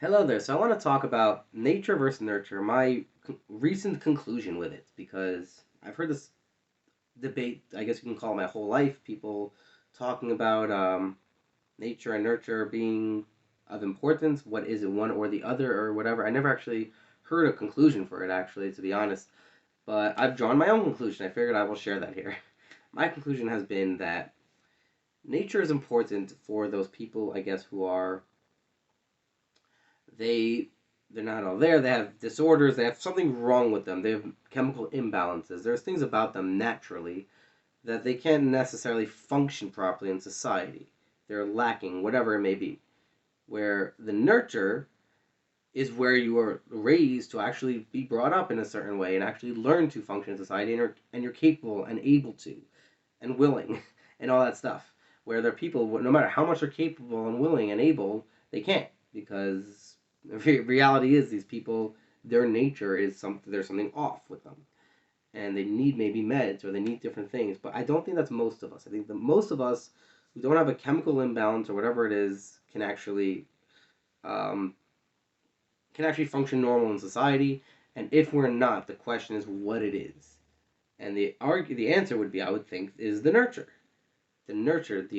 Hello there. So I want to talk about nature versus nurture, my recent conclusion with it, because I've heard this debate, I guess you can call it my whole life, people talking about nature and nurture being of importance. What is it, one or the other, or whatever? I never actually heard a conclusion for it, actually, to be honest. But I've drawn my own conclusion. I figured I will share that here. My conclusion has been that nature is important for those people, I guess, who are they they're not all there. They have disorders. They have something wrong with them. They have chemical imbalances. There's things about them naturally that they can't necessarily function properly in society. They're lacking, whatever it may be. Where the nurture is where you are raised to actually be brought up in a certain way and actually learn to function in society, and you're capable and able to and willing and all that stuff. Where there are people, no matter how much they're capable and willing and able, they can't, because the reality is these people, their nature is something, there's something off with them, and they need maybe meds or they need different things. But I don't think that's most of us. I think that most of us who don't have a chemical imbalance or whatever it is um, can actually function normal in society. And if we're not, the question is what it is. And the answer would be, I would think, is the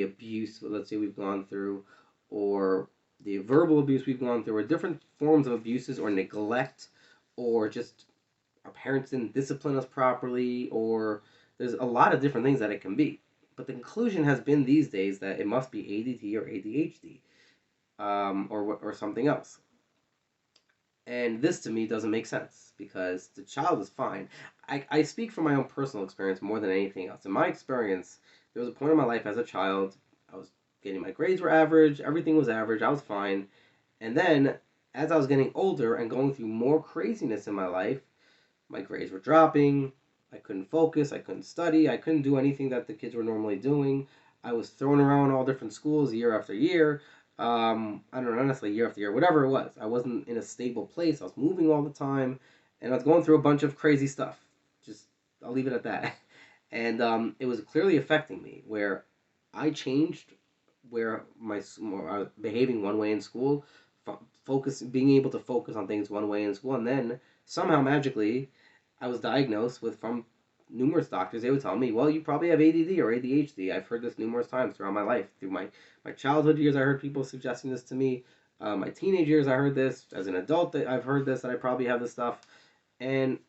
abuse, let's say, we've gone through, or the verbal abuse we've gone through, or different forms of abuses, or neglect, or just our parents didn't discipline us properly, or there's a lot of different things that it can be. But the conclusion has been these days that it must be ADD or ADHD, or something else. And this to me doesn't make sense because the child is fine. I speak from my own personal experience more than anything else. In my experience, there was a point in my life as a child, I was getting, my grades were average, everything was average, I was fine. And then as I was getting older and going through more craziness in my life, my grades were dropping. I couldn't focus, I couldn't study, I couldn't do anything that the kids were normally doing. I was thrown around all different schools year after year. I don't know, honestly, year after year, whatever it was. I wasn't in a stable place. I was moving all the time, and I was going through a bunch of crazy stuff. Just, I'll leave it at that. And it was clearly affecting me. Where I changed, where I was behaving one way in school, being able to focus on things one way in school, and then somehow magically, I was diagnosed with, from numerous doctors. They would tell me, "Well, you probably have ADD or ADHD." I've heard this numerous times throughout my life, through my childhood years. I heard people suggesting this to me. My teenage years, I heard this. As an adult, that I've heard this, that I probably have this stuff. And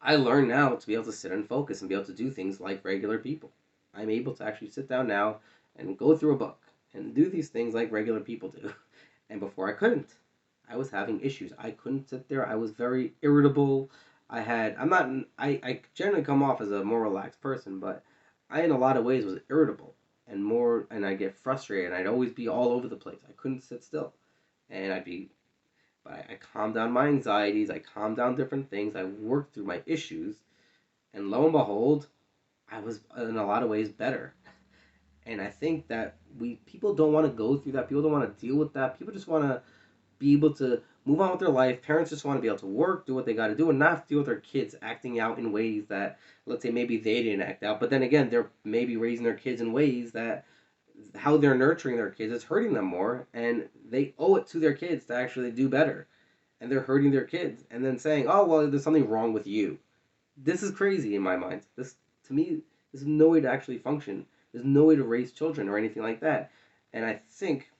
I learn now to be able to sit and focus and be able to do things like regular people. I'm able to actually sit down now and go through a book and do these things like regular people do. And before I couldn't. I was having issues. I couldn't sit there. I was very irritable. I'm not, I generally come off as a more relaxed person, but I, in a lot of ways, was irritable and I get frustrated. I'd always be all over the place. I couldn't sit still. And but I calmed down my anxieties. I calmed down different things. I worked through my issues. And lo and behold, I was in a lot of ways better. And I think that people don't want to go through that. People don't want to deal with that. People just want to be able to move on with their life. Parents just want to be able to work, do what they got to do, and not have to deal with their kids acting out in ways that, let's say, maybe they didn't act out. But then again, they're maybe raising their kids in ways that how they're nurturing their kids is hurting them more, and they owe it to their kids to actually do better. And they're hurting their kids, and then saying, "Oh well, there's something wrong with you." This is crazy in my mind. This, to me, there's no way to actually function. There's no way to raise children or anything like that. And I think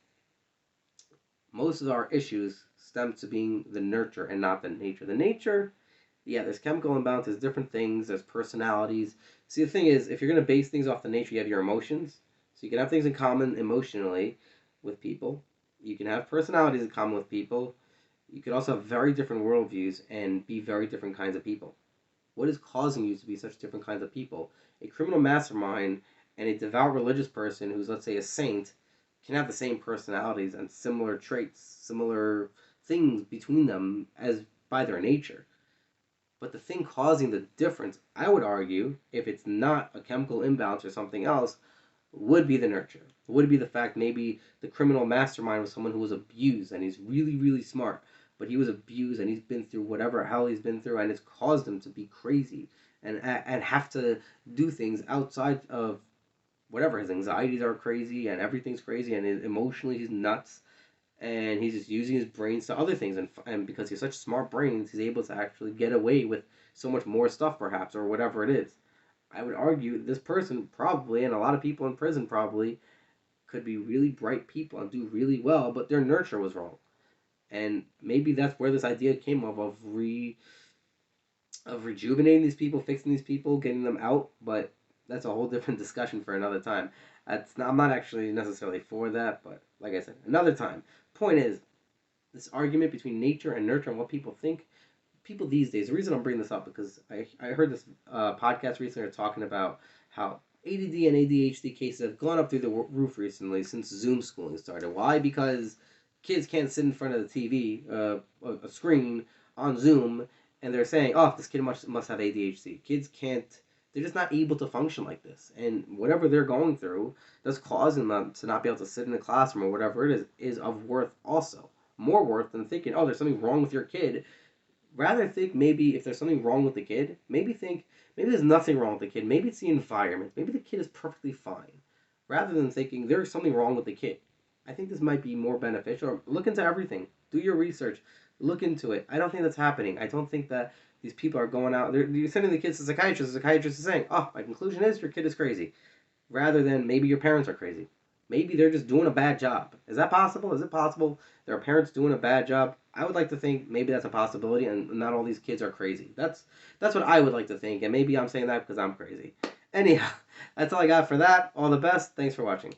most of our issues stem to being the nurture and not the nature. The nature, yeah, there's chemical imbalance, there's different things, there's personalities. See, the thing is, if you're going to base things off the nature, you have your emotions. So you can have things in common emotionally with people. You can have personalities in common with people. You could also have very different worldviews and be very different kinds of people. What is causing you to be such different kinds of people? A criminal mastermind and a devout religious person who's, let's say, a saint can have the same personalities and similar traits, similar things between them as by their nature. But the thing causing the difference, I would argue, if it's not a chemical imbalance or something else, would be the nurture. Would be the fact maybe the criminal mastermind was someone who was abused and he's really, really smart, but he was abused and he's been through whatever hell he's been through and it's caused him to be crazy and have to do things outside of whatever. His anxieties are crazy and everything's crazy and emotionally he's nuts. and he's just using his brains to other things, and because he's such smart brains, he's able to actually get away with so much more stuff, perhaps, or whatever it is. I would argue this person probably, and a lot of people in prison probably, could be really bright people and do really well, but their nurture was wrong. And maybe that's where this idea came of rejuvenating these people, fixing these people, getting them out. But that's a whole different discussion for another time. I'm not actually necessarily for that, but like I said, another time. Point is, this argument between nature and nurture and what people think. People these days. The reason I'm bringing this up because I heard this podcast recently talking about how ADD and ADHD cases have gone up through the roof recently since Zoom schooling started. Why? Because kids can't sit in front of the TV, a screen on Zoom, and they're saying, "Oh, this kid must have ADHD." Kids can't. They're just not able to function like this, and whatever they're going through that's causing them to not be able to sit in the classroom or whatever it is of worth also. More worth than thinking, "Oh, there's something wrong with your kid." Rather think maybe if there's something wrong with the kid, maybe think maybe there's nothing wrong with the kid. Maybe it's the environment. Maybe the kid is perfectly fine. Rather than thinking there's something wrong with the kid. I think this might be more beneficial. Look into everything. Do your research. Look into it. I don't think that's happening. I don't think that these people are going out. You're sending the kids to psychiatrists. The psychiatrist is saying, "Oh, my conclusion is your kid is crazy," rather than maybe your parents are crazy. Maybe they're just doing a bad job. Is that possible? Is it possible their parents doing a bad job? I would like to think maybe that's a possibility, and not all these kids are crazy. That's what I would like to think, and maybe I'm saying that because I'm crazy. Anyhow, that's all I got for that. All the best. Thanks for watching.